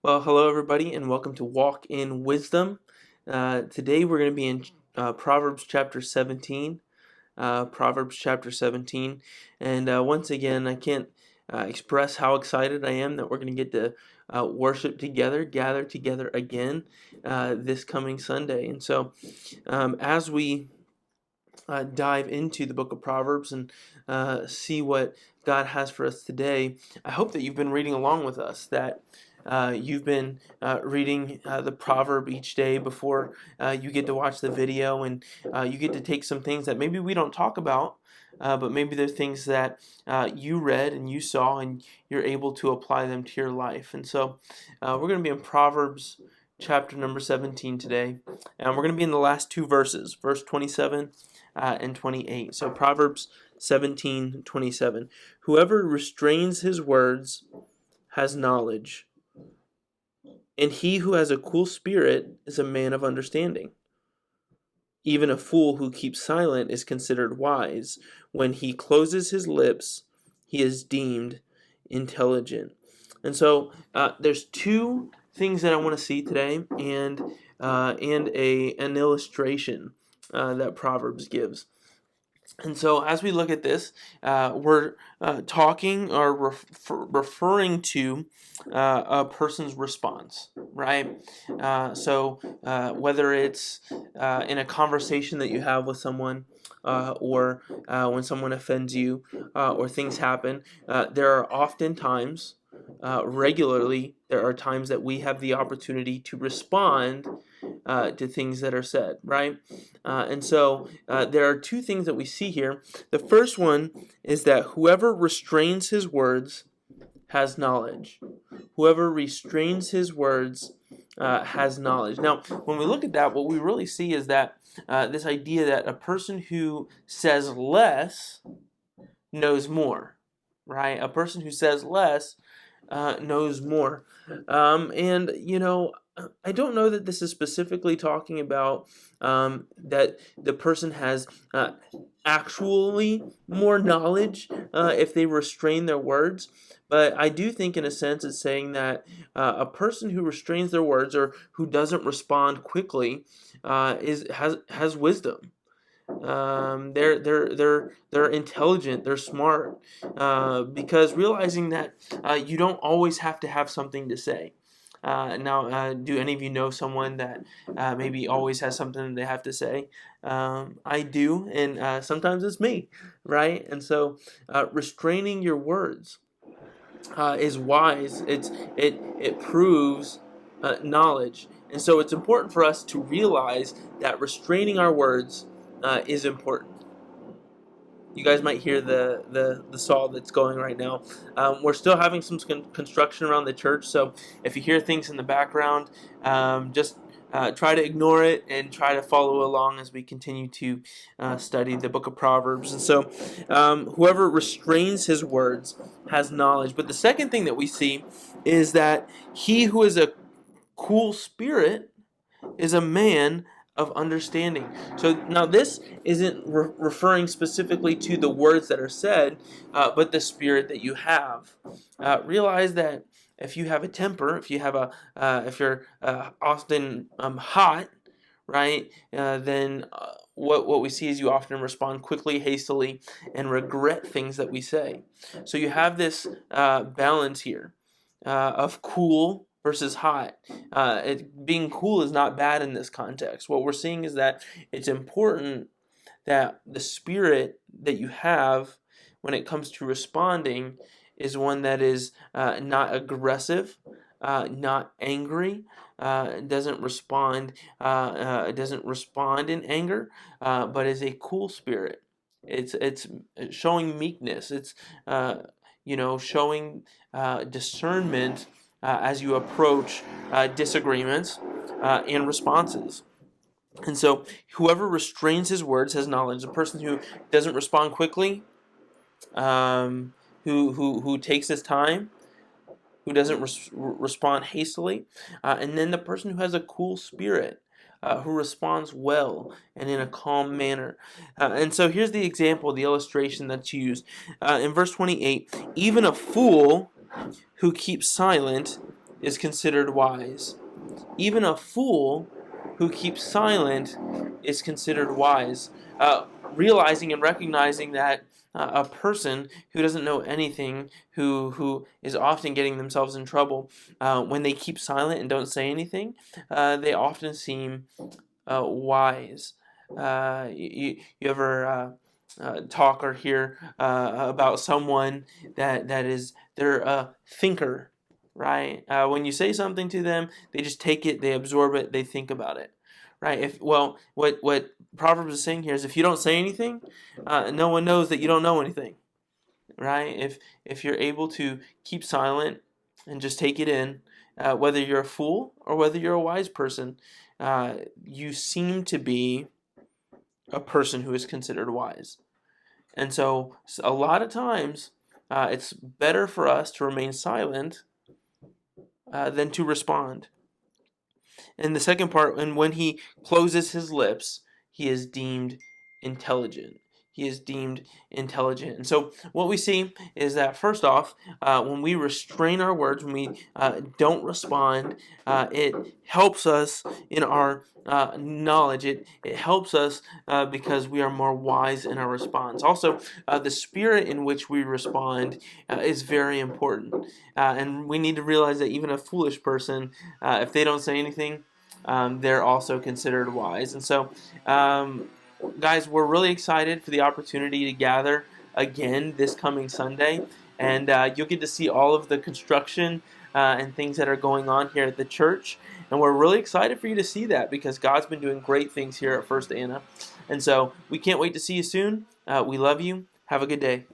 Well, hello everybody, and welcome to Walk in Wisdom. Today we're going to be in Proverbs chapter 17. Proverbs chapter 17. And once again, I can't express how excited I am that we're going to get to worship together, gather together again this coming Sunday. And so, as we dive into the book of Proverbs and see what God has for us today, I hope that you've been reading along with us, that you've been reading the proverb each day before you get to watch the video, and you get to take some things that maybe we don't talk about, but maybe they're things that you read and you saw, and you're able to apply them to your life. And so we're going to be in Proverbs chapter number 17 today, and we're going to be in the last two verses, verse 27 and 28. So Proverbs 17:27. Whoever restrains his words has knowledge, and he who has a cool spirit is a man of understanding. Even a fool who keeps silent is considered wise. When he closes his lips, he is deemed intelligent. And so there's two things that I want to see today, and an illustration that Proverbs gives. And so as we look at this, we're talking or referring to a person's response, right? So whether it's in a conversation that you have with someone, or when someone offends you, or things happen, there are often times, regularly, there are times that we have the opportunity to respond to things that are said, right? And so there are two things that we see here. The first one is that whoever restrains his words has knowledge. Whoever restrains his words has knowledge. Now, when we look at that, what we really see is that this idea that a person who says less knows more, right? A person who says less knows more. And, I don't know that this is specifically talking about that the person has actually more knowledge if they restrain their words. But I do think, in a sense, it's saying that a person who restrains their words or who doesn't respond quickly has wisdom. They're intelligent. They're smart, because realizing that you don't always have to have something to say. Now, do any of you know someone that maybe always has something they have to say? I do, and sometimes it's me, right? And so, restraining your words is wise. It proves knowledge, and so it's important for us to realize that restraining our words is important. You guys might hear the saw that's going right now. We're still having some construction around the church, so if you hear things in the background, just try to ignore it and try to follow along as we continue to study the book of Proverbs. And so whoever restrains his words has knowledge. But the second thing that we see is that he who is a cool spirit is a man of understanding. So now this isn't referring specifically to the words that are said, but the spirit that you have. Realize that if you have a temper, if you're often hot, right, then what we see is you often respond quickly, hastily, and regret things that we say. So you have this balance here of cool versus hot. Being cool is not bad in this context. What we're seeing is that it's important that the spirit that you have when it comes to responding is one that is not aggressive, not angry. It doesn't respond. It doesn't respond in anger, but is a cool spirit. It's showing meekness. It's showing discernment as you approach disagreements and responses. And so, whoever restrains his words has knowledge. The person who doesn't respond quickly, who takes his time, who doesn't respond hastily, and then the person who has a cool spirit, who responds well and in a calm manner. And so here's the example, the illustration that's used. In verse 28, even a fool who keeps silent is considered wise. Even a fool who keeps silent is considered wise. Realizing and recognizing that a person who doesn't know anything, who is often getting themselves in trouble, when they keep silent and don't say anything, they often seem wise. You ever talk or hear about someone that is they're a thinker, right? When you say something to them, they just take it, they absorb it, they think about it, right? If well, what Proverbs is saying here is if you don't say anything, no one knows that you don't know anything, right? If you're able to keep silent and just take it in, whether you're a fool or whether you're a wise person, you seem to be a person who is considered wise. And so, a lot of times, it's better for us to remain silent than to respond. And the second part, and when he closes his lips, he is deemed intelligent. He is deemed intelligent. And so, what we see is that first off, when we restrain our words, when we don't respond, it helps us in our knowledge. It helps us because we are more wise in our response. Also, the spirit in which we respond is very important. And we need to realize that even a foolish person, if they don't say anything, they're also considered wise. And so, guys, we're really excited for the opportunity to gather again this coming Sunday. And you'll get to see all of the construction and things that are going on here at the church. And we're really excited for you to see that because God's been doing great things here at First Anna. And so we can't wait to see you soon. We love you. Have a good day.